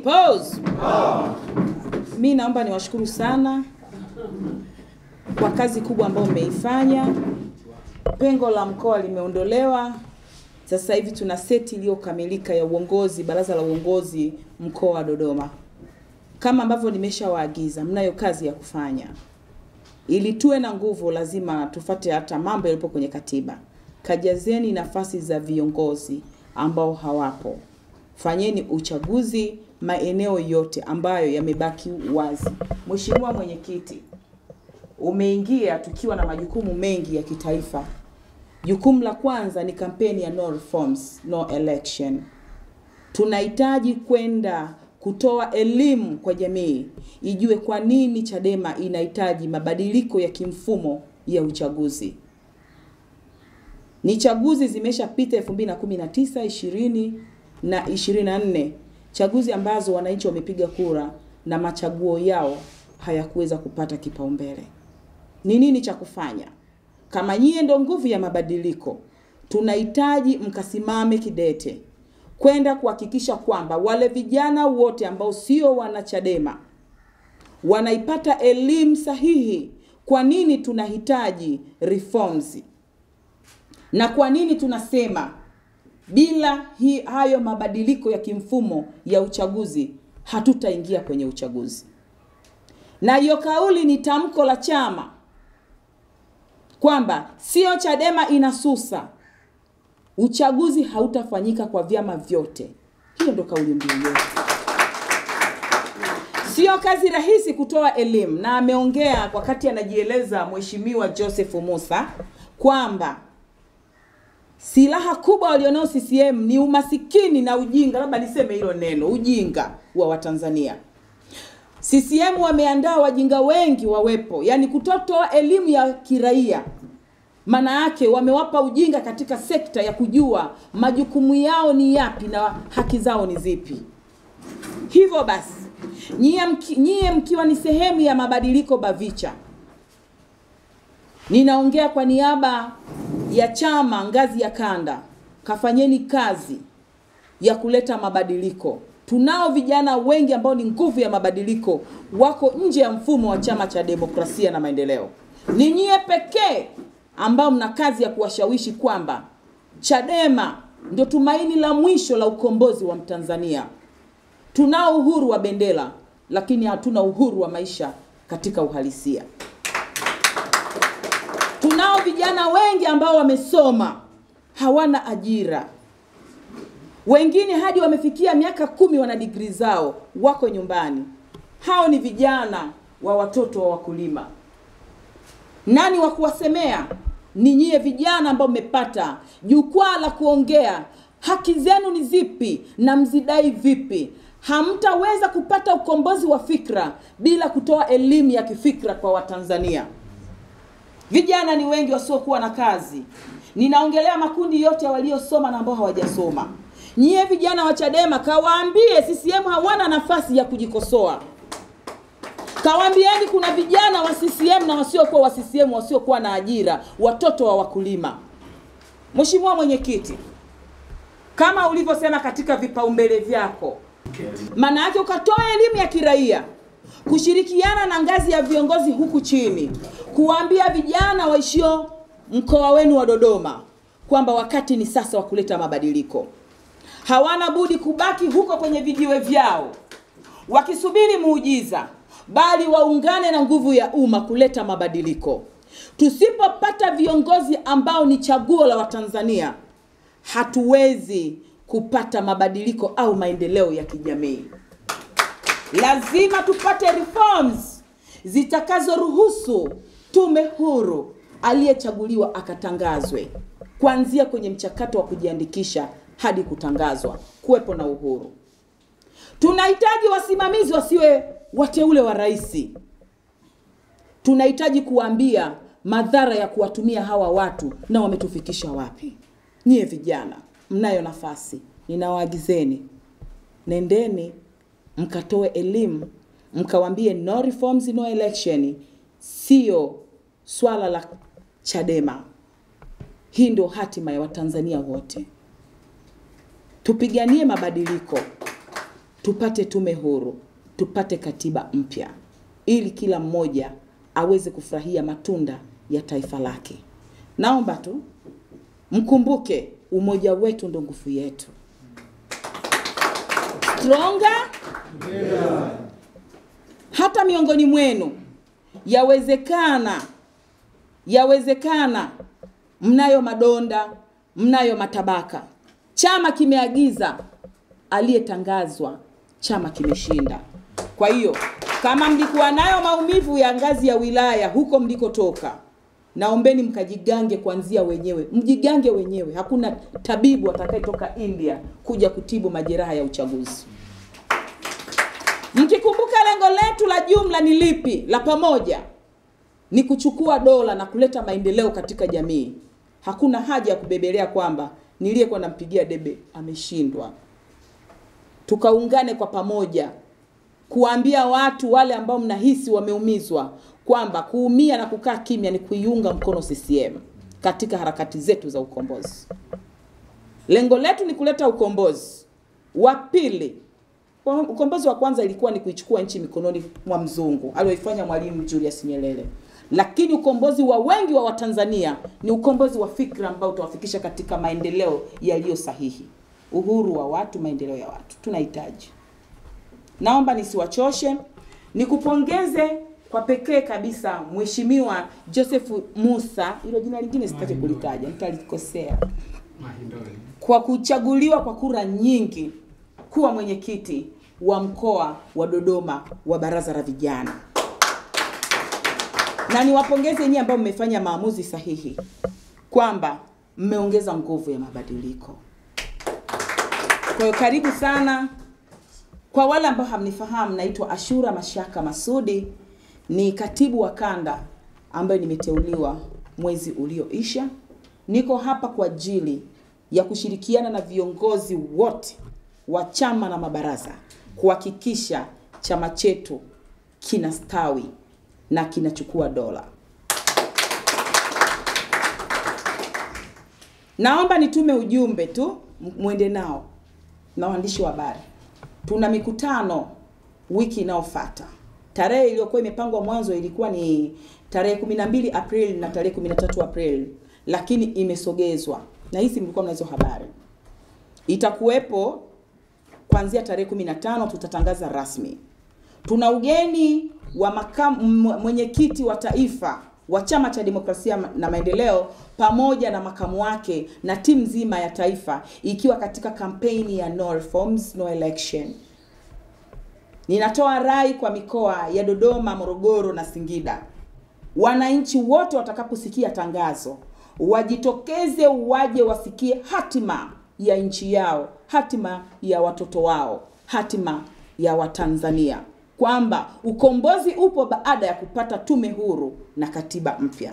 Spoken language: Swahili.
Pause. Mimi naomba niwashukuru sana kwa kazi kubwa ambayo mmeifanya. Pengo la mkoa limeondolewa. Sasa hivi tuna seti iliyokamilika ya uongozi, baraza la uongozi mkoa wa Dodoma. Kama ambavyo nimeshawaagiza, mnayo kazi ya kufanya. Ili tuwe na nguvu lazima tufate hata mambo yalipo kwenye katiba. Kajazeni nafasi za viongozi ambao hawapo. Fanyeni uchaguzi maeneo yote ambayo yamebaki wazi. Mheshimiwa Mwenyekiti, umeingia tukiwa na majukumu mengi ya kitaifa. Jukumu la kwanza ni kampeni ya no reforms, no election. Tunahitaji kwenda kutoa elimu kwa jamii ijue kwa nini Chadema inahitaji mabadiliko ya kimfumo ya uchaguzi. Ni chaguzi zimeshapita 2019, 20 na 24, chaguzi ambazo wananchi wamepiga kura na machaguo yao hayakuweza kupata kipaumbele. Ni nini cha kufanya? Kama nyie ndo nguvu ya mabadiliko, tunahitaji mkasimame kidete kwenda kuhakikisha kwamba wale vijana wote ambao sio wana Chadema wanaipata elimu sahihi kwa nini tunahitaji reforms. Na kwa nini tunasema bila hayo mabadiliko ya kimfumo ya uchaguzi hatutaingia kwenye uchaguzi. Na hiyo kauli ni tamko la chama kwamba sio Chadema inasusa, uchaguzi hautafanyika kwa vyama vyote. Hiyo ndo kauli mbiu yetu. Sio kazi rahisi kutoa elimu, na ameongea wakati anajieleza Mheshimiwa Joseph Musa kwamba silaha kubwa walionao CCM ni umasikini na ujinga, labda niseme hilo neno, ujinga wa Watanzania. CCM wameandaa wajinga wengi wawepo, yani kutotoa elimu ya kiraia. Maana yake wamewapa ujinga katika sekta ya kujua majukumu yao ni yapi na haki zao ni zipi. Hivyo basi, nyie mkiwa ni sehemu ya mabadiliko BAVICHA, ninaongea kwa niaba ya chama ngazi ya kanda, kafanyeni kazi ya kuleta mabadiliko. Tunao vijana wengi ambao ni nguvu ya mabadiliko, wako nje ya mfumo wa Chama cha Demokrasia na Maendeleo. Ni nyie pekee ambao mna kazi ya kuwashawishi kwamba Chadema ndio tumaini la mwisho la ukombozi wa Mtanzania. Tunao uhuru wa bendera, lakini hatuna uhuru wa maisha katika uhalisia. Tunao vijana wengi ambao wamesoma, hawana ajira. Wengine hadi wamefikia miaka 10 wana degree zao, wako nyumbani. Hao ni vijana wa watoto wa wakulima. Nani wa kuwasemea? Ni nyie vijana ambao mmepata jukwaa la kuongea haki zenu ni zipi na mzidai vipi. Hamtaweza kupata ukombozi wa fikra bila kutoa elimu ya kifikra kwa Watanzania. Vijana ni wengi wasiokuwa na kazi. Ninaongelea makundi yote waliosoma na ambao hawajasoma. Nyie vijana wa Chadema, kawaambie CCM hawana nafasi ya kujikosoa. Kawaambieni kuna vijana wa CCM na wasiokuwa wa CCM, wasiokuwa na ajira, watoto wa wakulima. Mheshimiwa Mwenyekiti, kama ulivyosema katika vipaumbele vyako, maana yake ukatoa elimu ya kiraia, kushirikiana na ngazi ya viongozi huku chini, kuambia vijana waishio mkoa wenu wa Dodoma kwamba wakati ni sasa wa kuleta mabadiliko. Hawana budi kubaki huko kwenye vijiwe vyao wakisubiri muujiza, bali waungane na nguvu ya umma kuleta mabadiliko. Tusipopata viongozi ambao ni chaguo la Watanzania, hatuwezi kupata mabadiliko au maendeleo ya kijamii. Lazima tupate reforms zitakazoruhusu tume huru aliyechaguliwa akatangazwe, kuanzia kwenye mchakato wa kujiandikisha hadi kutangazwa, kuwepo na uhuru. Tunahitaji wasimamizi wasiwe wateule wa rais. Tunahitaji kuambia madhara ya kuwatumia hawa watu na wametufikisha wapi. Nyie vijana, mnayo nafasi. Ninawaagizeni, nendeni mkatoe elimu, mkawaambie no reforms, no election sio swala la Chadema. Hii ndio hatima ya Watanzania wote. Tupiganie mabadiliko. tupate tume huru, tupate katiba mpya, ili kila mmoja aweze kufurahia matunda ya taifa lake. Naomba tu mkumbuke umoja wetu ndo nguvu yetu. Stronger. Yeah. Hata miongoni mwenu yawezekana mnayo madonda, mnayo matabaka. Chama kimeagiza, aliyetangazwa chama kimeshinda. Kwa hiyo kama mlikuwa nayo maumivu ya ngazi ya wilaya huko mlikotoka, naombeni mkajigange kuanzia wenyewe. Mjigange wenyewe. Hakuna tabibu atakayetoka India kuja kutibu majeraha ya uchaguzi. Mkikumbuka lengo letu la jumla ni lipi? La pamoja ni kuchukua dola na kuleta maendeleo katika jamii. Hakuna haja ya kubebelea kwamba niliyekuwa nampigia debe ameshindwa. Tukaungane kwa pamoja kuambia watu wale ambao mnahisi wameumizwa kwamba kuumia na kukaa kimya ni kuiunga mkono CCM katika harakati zetu za ukombozi. Lengo letu ni kuleta ukombozi. Wa pili, ukombozi wa kwanza ilikuwa ni kuichukua nchi mikononi mwa mzungu alioifanya Mwalimu Julius Nyerere. Lakini ukombozi wa wengi wa Watanzania ni ukombozi wa fikra ambao utawafikisha katika maendeleo yaliyo sahihi. Uhuru wa watu, maendeleo ya watu tunahitaji. Naomba nisiwachoshe, nikupongeze kwa pekee kabisa Mheshimiwa Joseph Musa, hilo jina lingine sitaki kulitaja, nitalikosea, kwa kuchaguliwa kwa kura nyingi kuwa mwenyekiti wa mkoa wa Dodoma wa Baraza la Vijana. Na niwapongeze nyinyi ambao mmefanya maamuzi sahihi kwamba mmeongeza nguvu ya mabadiliko. Kwa hiyo karibu sana. Kwa wale ambao hamnifahamu, naitwa Ashura Mashaka Masudi, ni katibu wa kanda ambaye nimeteuliwa mwezi ulioisha. Niko hapa kwa ajili ya kushirikiana na viongozi wote wa chama na mabaraza kuhakikisha chama chetu kinastawi na kinachukua dola. Naomba nitume ujumbe tu muende nao na waandishi wa habari. Tuna mikutano wiki inayofuata. Tarehe iliyokuwa imepangwa mwanzo ilikuwa ni tarehe 12 Aprili na tarehe 13 Aprili, lakini imesogezwa. Na hizi mlikuwa mnazo habari. Itakuwepo kuanzia tarehe 15, tutatangaza rasmi. Tuna ugeni wa mwenyekiti wa taifa wa Chama cha Demokrasia na Maendeleo pamoja na makamu wake na timu nzima ya taifa, ikiwa katika kampeni ya No Reforms No Election. Ninatoa rai kwa mikoa ya Dodoma, Morogoro na Singida. Wananchi wote watakaposikia tangazo wajitokeze, waje wasikie hatima ya nchi yao, hatima ya watoto wao, hatima ya Watanzania, kwamba ukombozi upo baada ya kupata tume huru na katiba mpya.